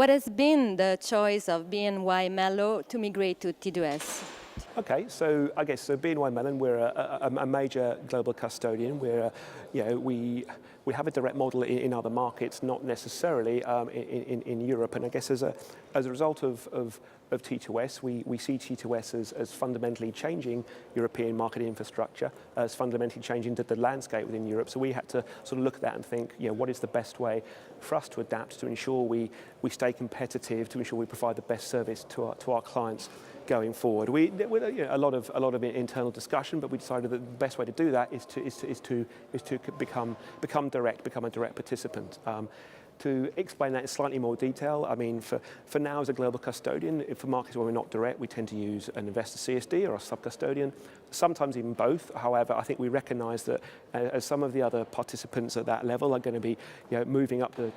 what has been the choice of BNY Mellon to migrate to T2S? Okay, so I guess BNY Mellon, we're a major global custodian. We have a direct model in other markets, not necessarily in Europe. And I guess as a result of T2S, we see T2S as fundamentally changing European market infrastructure, as fundamentally changing the landscape within Europe. So we had to sort of look at that and think, what is the best way for us to adapt to ensure we stay competitive, to ensure we provide the best service to our clients going forward. A lot of internal discussion, but we decided that the best way to do that is to become a direct participant. To explain that in slightly more detail, I mean, for now as a global custodian, for markets where we're not direct, we tend to use an investor CSD or a sub-custodian, sometimes even both. However, I think we recognise that as some of the other participants at that level are going to be moving up the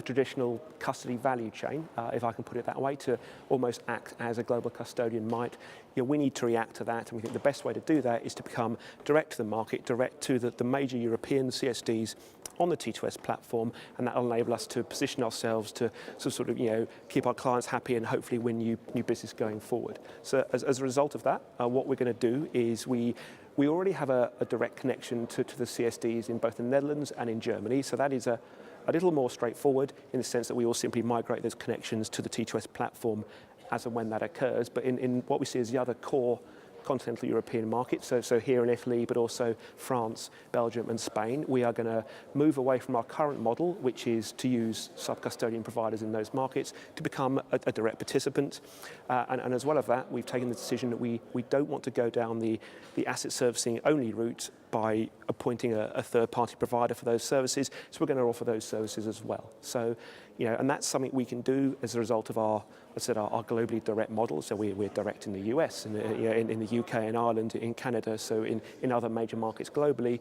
traditional custody value chain, if I can put it that way, to almost act as a global custodian might, we need to react to that, and we think the best way to do that is to become direct to the market, direct to the major European CSDs on the T2S platform, and that will enable us to position ourselves to sort of keep our clients happy and hopefully win new business going forward. So as a result of that, what we're going to do is we already have a direct connection to the CSDs in both the Netherlands and in Germany, so that is a little more straightforward in the sense that we will simply migrate those connections to the T2S platform as and when that occurs. But in what we see as the other core continental European markets, so here in Italy, but also France, Belgium and Spain, we are going to move away from our current model, which is to use sub-custodian providers in those markets, to become a direct participant. And as well as that, we've taken the decision that we don't want to go down the asset servicing only route by appointing a third-party provider for those services, so we're going to offer those services as well. So, and that's something we can do as a result of our globally direct model. So we're direct in the US, and in the UK and Ireland, in Canada, so in other major markets globally.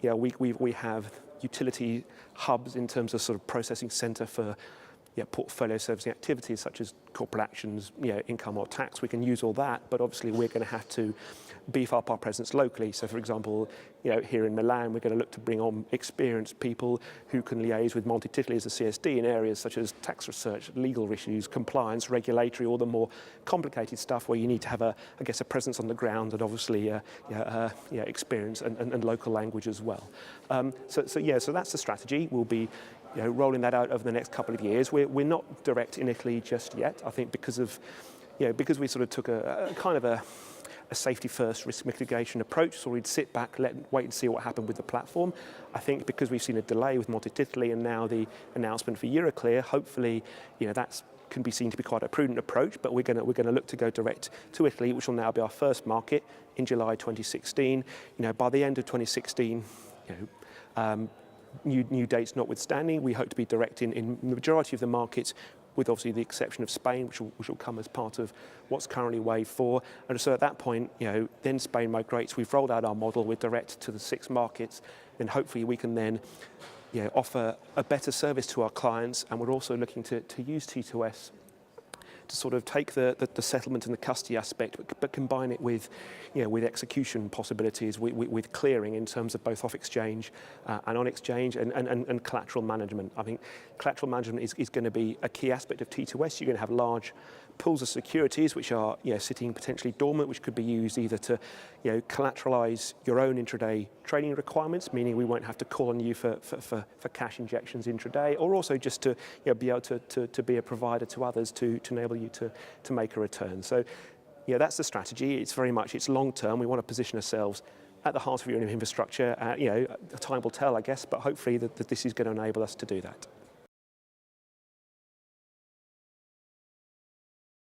We have utility hubs in terms of sort of processing center for portfolio servicing activities such as corporate actions, income or tax. We can use all that, but obviously we're going to have to beef up our presence locally. So for example, here in Milan, we're going to look to bring on experienced people who can liaise with Monte Titoli as a CSD in areas such as tax research, legal issues, compliance, regulatory, all the more complicated stuff where you need to have a presence on the ground and obviously experience and local language as well. So that's the strategy. We'll be rolling that out over the next couple of years. We're not direct in Italy just yet. I think because we sort of took a kind of a safety first risk mitigation approach, so we'd sit back, wait and see what happened with the platform. I think because we've seen a delay with Monte Titoli and now the announcement for Euroclear, hopefully that can be seen to be quite a prudent approach, but we're going to look to go direct to Italy, which will now be our first market in July 2016. By the end of 2016, new dates notwithstanding, we hope to be direct in the majority of the markets, with obviously the exception of Spain, which will come as part of what's currently Wave 4. And so at that point, then Spain migrates. We've rolled out our model. We're direct to the 6 markets, and hopefully we can then offer a better service to our clients. And we're also looking to use T2S to sort of take the settlement and the custody aspect, but combine it with execution possibilities, with clearing in terms of both off exchange and on exchange, and collateral management. I think collateral management is going to be a key aspect of T2S. You're going to have large pools of securities which are sitting potentially dormant, which could be used either to collateralize your own intraday trading requirements, meaning we won't have to call on you for cash injections intraday, or also just to be able to be a provider to others to enable you to make a return. So that's the strategy. It's long term. We want to position ourselves at the heart of your infrastructure. Time will tell, I guess, but hopefully that this is going to enable us to do that.